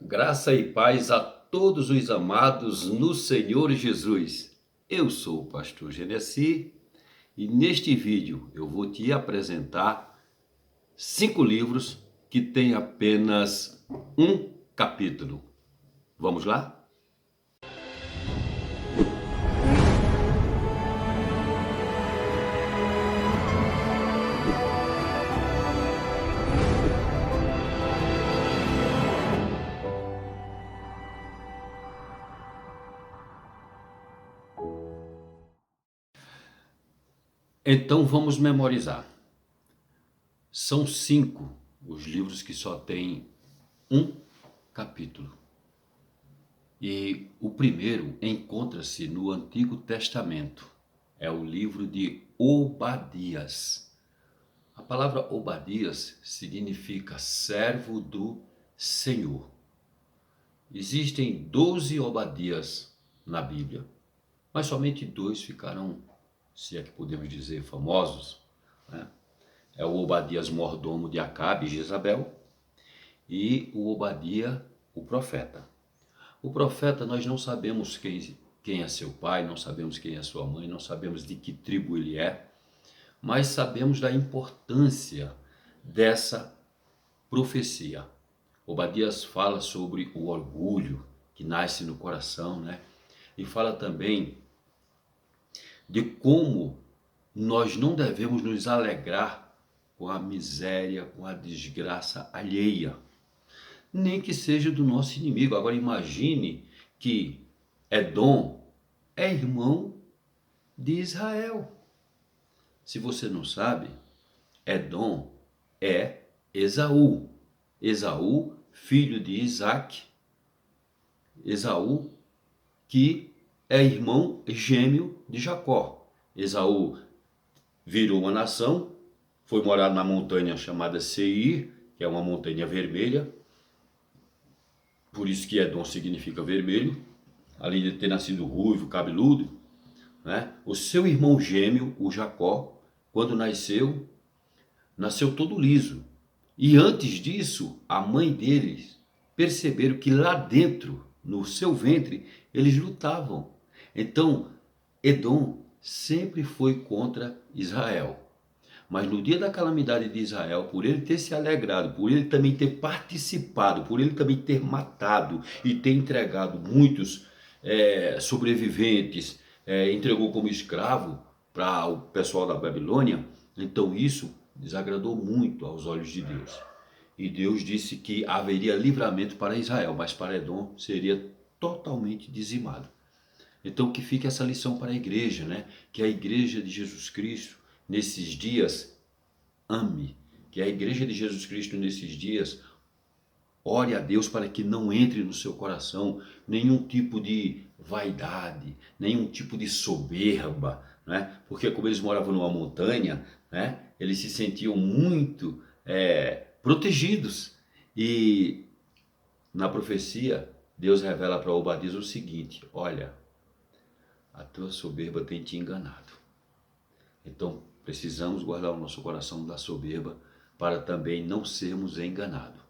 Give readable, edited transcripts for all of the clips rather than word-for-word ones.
Graça e paz a todos os amados no Senhor Jesus. Eu sou o pastor Genesi e neste vídeo eu vou te apresentar 5 livros que têm apenas um capítulo. Vamos lá? Então vamos memorizar. São 5 os livros que só têm um capítulo. E o primeiro encontra-se no Antigo Testamento. É o livro de Obadias. A palavra Obadias significa servo do Senhor. Existem 12 Obadias na Bíblia, mas somente 2 ficaram, se é que podemos dizer, famosos, né? É o Obadias mordomo de Acabe e Jezabel e o Obadia, o profeta. O profeta, nós não sabemos quem é seu pai, não sabemos quem é sua mãe, não sabemos de que tribo ele é, mas sabemos da importância dessa profecia. Obadias fala sobre o orgulho que nasce no coração, né? E fala também de como nós não devemos nos alegrar com a miséria, com a desgraça alheia, nem que seja do nosso inimigo. Agora imagine que Edom é irmão de Israel. Se você não sabe, Edom é Esaú. Esaú, filho de Isaac. Esaú, que é irmão gêmeo de Jacó. Esaú virou uma nação, foi morar na montanha chamada Seir, que é uma montanha vermelha. Por isso que Edom significa vermelho. Além de ter nascido ruivo, cabeludo, né? O seu irmão gêmeo, o Jacó, quando nasceu todo liso. E antes disso, a mãe deles perceberam que lá dentro, no seu ventre, eles lutavam. Então, Edom sempre foi contra Israel. Mas no dia da calamidade de Israel, por ele ter se alegrado, por ele também ter participado, por ele também ter matado e ter entregado muitos sobreviventes, entregou como escravo para o pessoal da Babilônia, então isso desagradou muito aos olhos de Deus. E Deus disse que haveria livramento para Israel, mas para Edom seria totalmente dizimado. Então que fica essa lição para a igreja, né? Que a igreja de Jesus Cristo, nesses dias, ame. Que a igreja de Jesus Cristo, nesses dias, ore a Deus para que não entre no seu coração nenhum tipo de vaidade, nenhum tipo de soberba, né? Porque como eles moravam numa montanha, né? Eles se sentiam muito protegidos. E na profecia, Deus revela para Obadias o seguinte: olha, a tua soberba tem te enganado. Então precisamos guardar o nosso coração da soberba para também não sermos enganados.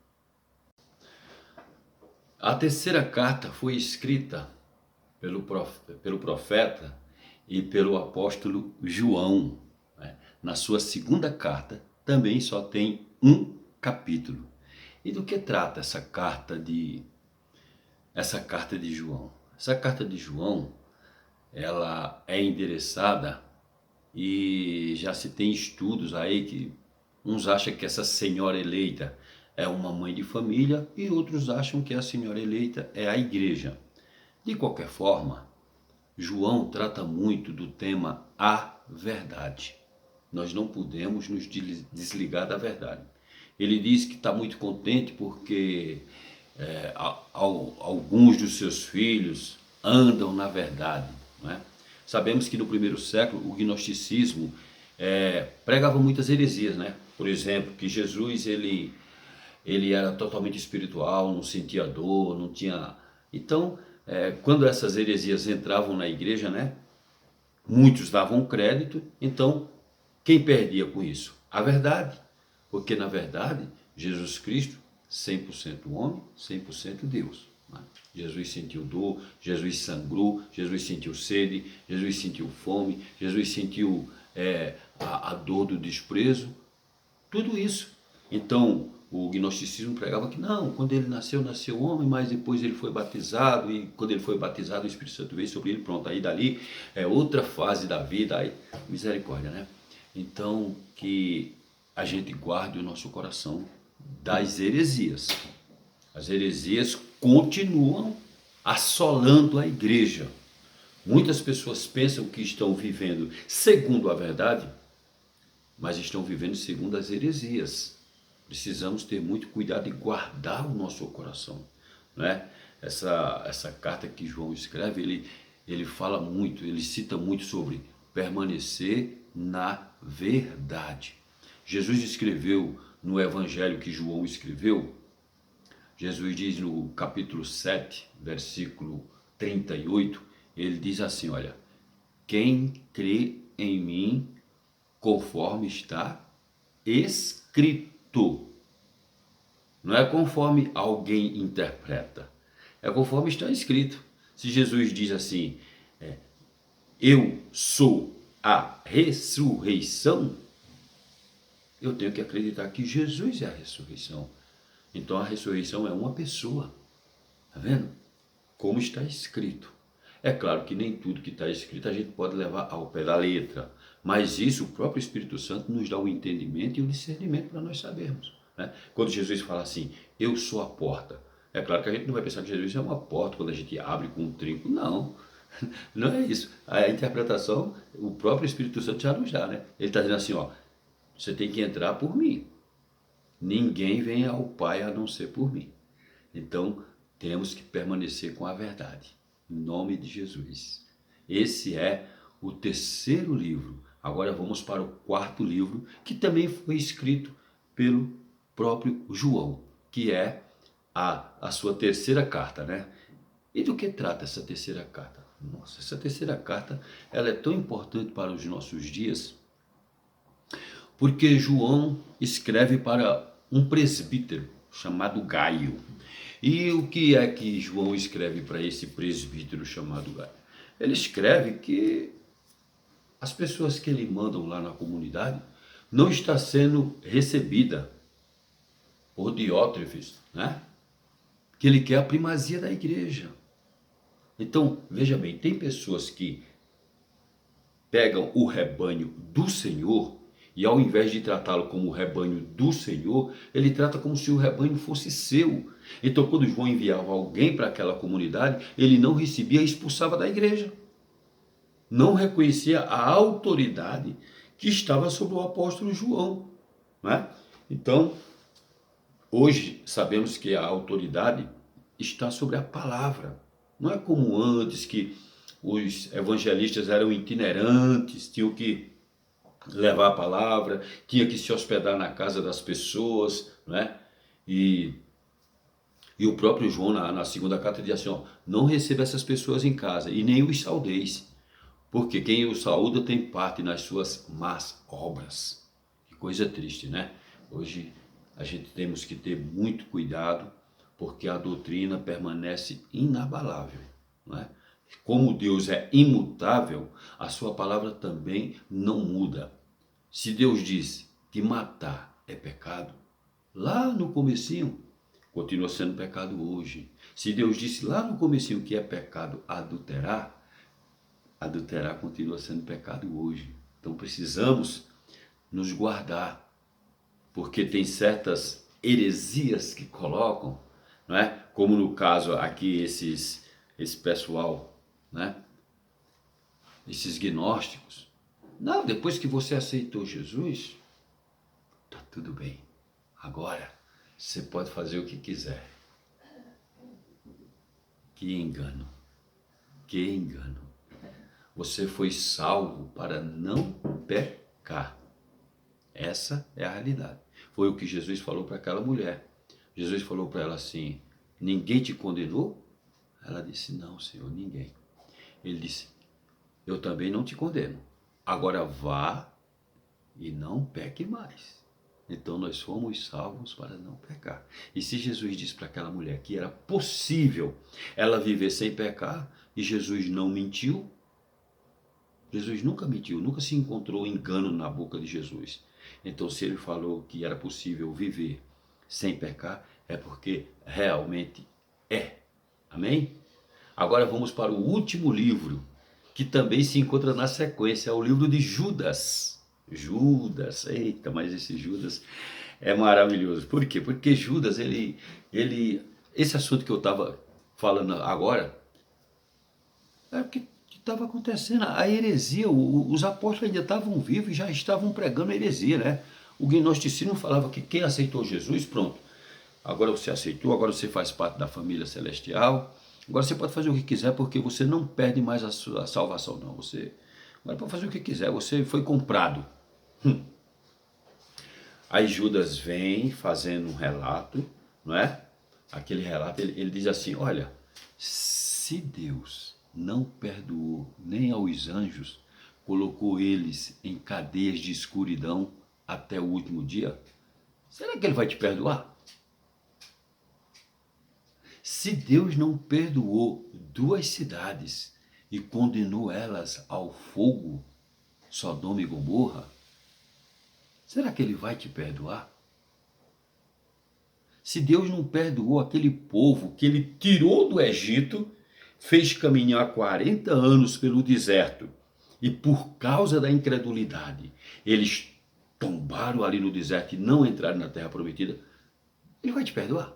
A terceira carta foi escrita pelo profeta e pelo apóstolo João, né? Na sua segunda carta também só tem um capítulo. E do que trata essa carta de João? Essa carta de João, ela é endereçada, e já se tem estudos aí que uns acham que essa senhora eleita é uma mãe de família e outros acham que a senhora eleita é a igreja. De qualquer forma, João trata muito do tema a verdade. Nós não podemos nos desligar da verdade. Ele diz que está muito contente porque alguns dos seus filhos andam na verdade, não é? Sabemos que no primeiro século o gnosticismo pregava muitas heresias, né? Por exemplo, que Jesus ele era totalmente espiritual, não sentia dor, não tinha... Então, quando essas heresias entravam na igreja, né? Muitos davam crédito, então quem perdia com isso? A verdade, porque na verdade Jesus Cristo 100% homem, 100% Deus. Né? Jesus sentiu dor, Jesus sangrou, Jesus sentiu sede, Jesus sentiu fome, Jesus sentiu a dor do desprezo, tudo isso. Então, o gnosticismo pregava que não, quando ele nasceu, nasceu homem, mas depois ele foi batizado, e quando ele foi batizado, o Espírito Santo veio sobre ele, pronto, aí dali é outra fase da vida, aí, misericórdia, né? Então, que a gente guarde o nosso coração das heresias. As heresias continuam assolando a igreja. Muitas pessoas pensam que estão vivendo segundo a verdade, mas estão vivendo segundo as heresias. Precisamos ter muito cuidado e guardar o nosso coração, né? Essa carta que João escreve, ele fala muito, ele cita muito sobre permanecer na verdade. Jesus escreveu no evangelho que João escreveu, Jesus diz no capítulo 7, versículo 38, ele diz assim, olha, quem crê em mim, conforme está escrito. Não é conforme alguém interpreta, é conforme está escrito. Se Jesus diz assim, eu sou a ressurreição, eu tenho que acreditar que Jesus é a ressurreição. Então a ressurreição é uma pessoa, tá vendo? Como está escrito. É claro que nem tudo que está escrito a gente pode levar ao pé da letra, mas isso o próprio Espírito Santo nos dá o entendimento e o discernimento para nós sabermos. Né? Quando Jesus fala assim, eu sou a porta, é claro que a gente não vai pensar que Jesus é uma porta quando a gente abre com um trinco, não. Não é isso. A interpretação, o próprio Espírito Santo já nos dá, né? Ele está dizendo assim, ó, você tem que entrar por mim. Ninguém vem ao Pai a não ser por mim. Então, temos que permanecer com a verdade. Em nome de Jesus. Esse é o terceiro livro. Agora vamos para o quarto livro, que também foi escrito pelo próprio João, que é a sua terceira carta, né? E do que trata essa terceira carta? Nossa, essa terceira carta, ela é tão importante para os nossos dias, porque João escreve para um presbítero chamado Gaio. E o que é que João escreve para esse presbítero chamado Gaio? Ele escreve que as pessoas que ele mandam lá na comunidade não está sendo recebida por Diótrefes, né? Que ele quer a primazia da igreja. Então, veja bem, tem pessoas que pegam o rebanho do Senhor e ao invés de tratá-lo como o rebanho do Senhor, ele trata como se o rebanho fosse seu. Então, quando João enviava alguém para aquela comunidade, ele não recebia e expulsava da igreja. Não reconhecia a autoridade que estava sobre o apóstolo João. Né? Então, hoje sabemos que a autoridade está sobre a palavra. Não é como antes que os evangelistas eram itinerantes, tinham que levar a palavra, tinha que se hospedar na casa das pessoas, né? E o próprio João na segunda carta diz assim, ó, não receba essas pessoas em casa e nem os saudeis, porque quem o saúda tem parte nas suas más obras. Que coisa triste, né? Hoje a gente temos que ter muito cuidado, porque a doutrina permanece inabalável, né? Como Deus é imutável, a sua palavra também não muda. Se Deus diz que matar é pecado, lá no comecinho, continua sendo pecado hoje. Se Deus disse lá no comecinho que é pecado adulterar, adulterar continua sendo pecado hoje. Então precisamos nos guardar, porque tem certas heresias que colocam, não é? Como no caso aqui esse pessoal, né? Esses gnósticos. Não, depois que você aceitou Jesus, tá tudo bem. Agora você pode fazer o que quiser. Que engano. Que engano. Você foi salvo para não pecar. Essa é a realidade. Foi o que Jesus falou para aquela mulher. Jesus falou para ela assim, ninguém te condenou? Ela disse, não, Senhor, ninguém. Ele disse, eu também não te condeno. Agora vá e não peque mais. Então nós fomos salvos para não pecar. E se Jesus disse para aquela mulher que era possível ela viver sem pecar, e Jesus não mentiu, Jesus nunca mentiu, nunca se encontrou engano na boca de Jesus. Então se ele falou que era possível viver sem pecar, é porque realmente é. Amém? Agora vamos para o último livro, que também se encontra na sequência, é o livro de Judas. Judas, eita, mas esse Judas é maravilhoso. Por quê? Porque Judas, esse assunto que eu estava falando agora, é o que estava acontecendo, a heresia, os apóstolos ainda estavam vivos e já estavam pregando a heresia, né? O gnosticismo falava que quem aceitou Jesus, pronto, agora você aceitou, agora você faz parte da família celestial, agora você pode fazer o que quiser porque você não perde mais a sua salvação, não. Você agora pode fazer o que quiser, você foi comprado. Aí Judas vem fazendo um relato, não é? Aquele relato, ele diz assim, olha, se Deus não perdoou nem aos anjos, colocou eles em cadeias de escuridão até o último dia, será que ele vai te perdoar? Se Deus não perdoou duas cidades e condenou elas ao fogo, Sodoma e Gomorra, será que ele vai te perdoar? Se Deus não perdoou aquele povo que ele tirou do Egito, fez caminhar 40 anos pelo deserto, e por causa da incredulidade, eles tombaram ali no deserto e não entraram na terra prometida, ele vai te perdoar?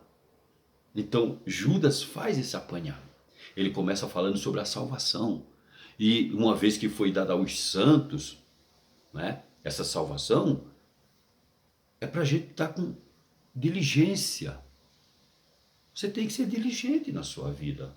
Então Judas faz esse apanhado. Ele começa falando sobre a salvação. E uma vez que foi dada aos santos, né, essa salvação, é para a gente estar com diligência. Você tem que ser diligente na sua vida.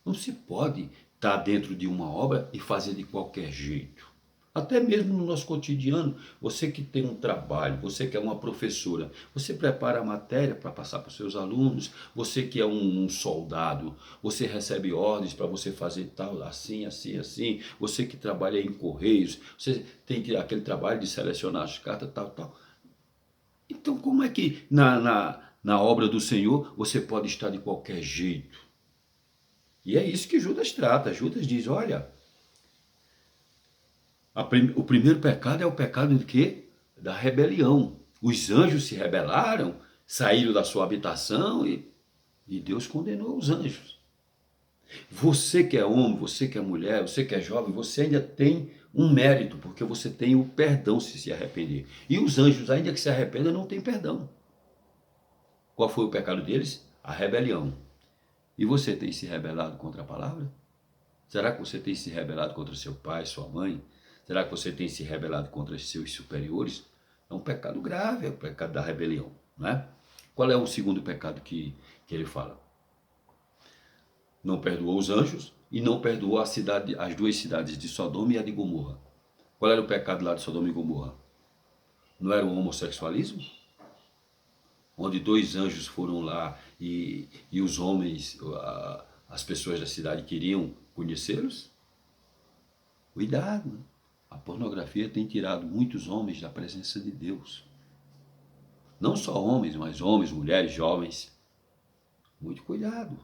Não se pode estar dentro de uma obra e fazer de qualquer jeito. Até mesmo no nosso cotidiano, você que tem um trabalho, você que é uma professora, você prepara a matéria para passar para os seus alunos, você que é um soldado, você recebe ordens para você fazer tal, assim, assim, assim, você que trabalha em correios, você tem aquele trabalho de selecionar as cartas, tal, tal. Então como é que na obra do Senhor você pode estar de qualquer jeito? E é isso que Judas trata. Judas diz, olha, o primeiro pecado é o pecado de quê? Da rebelião. Os anjos se rebelaram, saíram da sua habitação e Deus condenou os anjos. Você que é homem, você que é mulher, você que é jovem, você ainda tem um mérito, porque você tem o perdão se arrepender. E os anjos, ainda que se arrependam, não têm perdão. Qual foi o pecado deles? A rebelião. E você tem se rebelado contra a palavra? Será que você tem se rebelado contra seu pai, sua mãe? Será que você tem se rebelado contra seus superiores? É um pecado grave, é o pecado da rebelião, né? Qual é o segundo pecado que ele fala? Não perdoou os anjos e não perdoou as duas cidades de Sodoma e a de Gomorra. Qual era o pecado lá de Sodoma e Gomorra? Não era o homossexualismo? Onde dois anjos foram lá e os homens, as pessoas da cidade queriam conhecê-los? Cuidado, né? A pornografia tem tirado muitos homens da presença de Deus. Não só homens, mas homens, mulheres, jovens. Muito cuidado.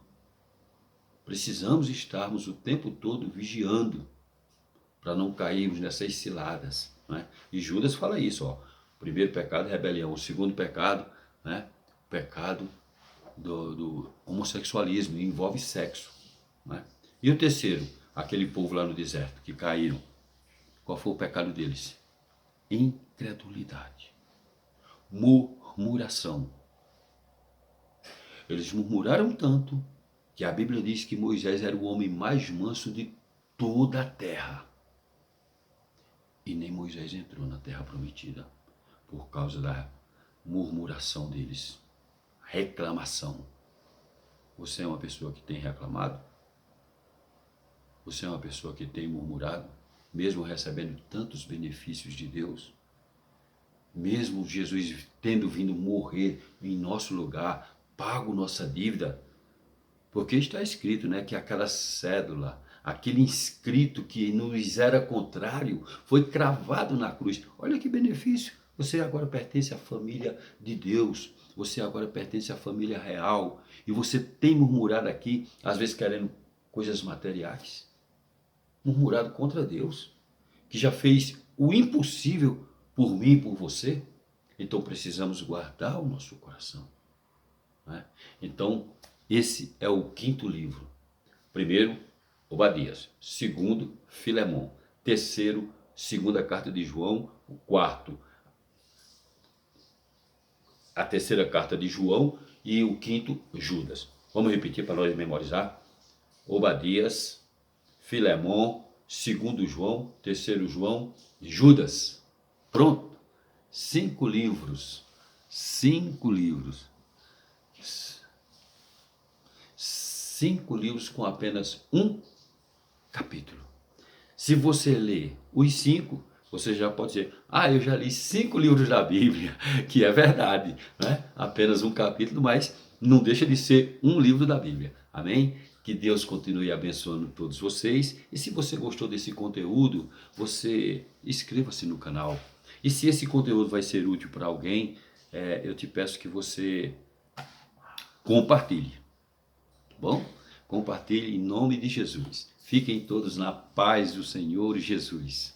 Precisamos estarmos o tempo todo vigiando para não cairmos nessas ciladas, né? E Judas fala isso, ó. O primeiro pecado é rebelião. O segundo pecado, né? O pecado do homossexualismo, envolve sexo, né? E o terceiro, aquele povo lá no deserto que caíram. Qual foi o pecado deles? Incredulidade. Murmuração. Eles murmuraram tanto que a Bíblia diz que Moisés era o homem mais manso de toda a terra. E nem Moisés entrou na terra prometida por causa da murmuração deles. Reclamação. Você é uma pessoa que tem reclamado? Você é uma pessoa que tem murmurado? Mesmo recebendo tantos benefícios de Deus, mesmo Jesus tendo vindo morrer em nosso lugar, pago nossa dívida, porque está escrito, né, que aquela cédula, aquele inscrito que nos era contrário, foi cravado na cruz. Olha que benefício, Você agora pertence à família de Deus. Você agora pertence à família real. E você tem murmurado aqui, às vezes querendo coisas materiais. Murmurado contra Deus, que já fez o impossível por mim e por você. Então precisamos guardar o nosso coração, né? Então, esse é o quinto livro. Primeiro, Obadias. Segundo, Filemon. Terceiro, segunda carta de João. O quarto, a terceira carta de João. E o quinto, Judas. Vamos repetir para nós memorizar? Obadias, Filemon, segundo João, terceiro João e Judas. Pronto. 5 livros. 5 livros. 5 livros com apenas um capítulo. Se você ler os 5, você já pode dizer, eu já li 5 livros da Bíblia, que é verdade, né? Apenas um capítulo, mas não deixa de ser um livro da Bíblia. Amém? Que Deus continue abençoando todos vocês. E se você gostou desse conteúdo, você inscreva-se no canal. E se esse conteúdo vai ser útil para alguém, eu te peço que você compartilhe. Tá bom? Compartilhe em nome de Jesus. Fiquem todos na paz do Senhor Jesus.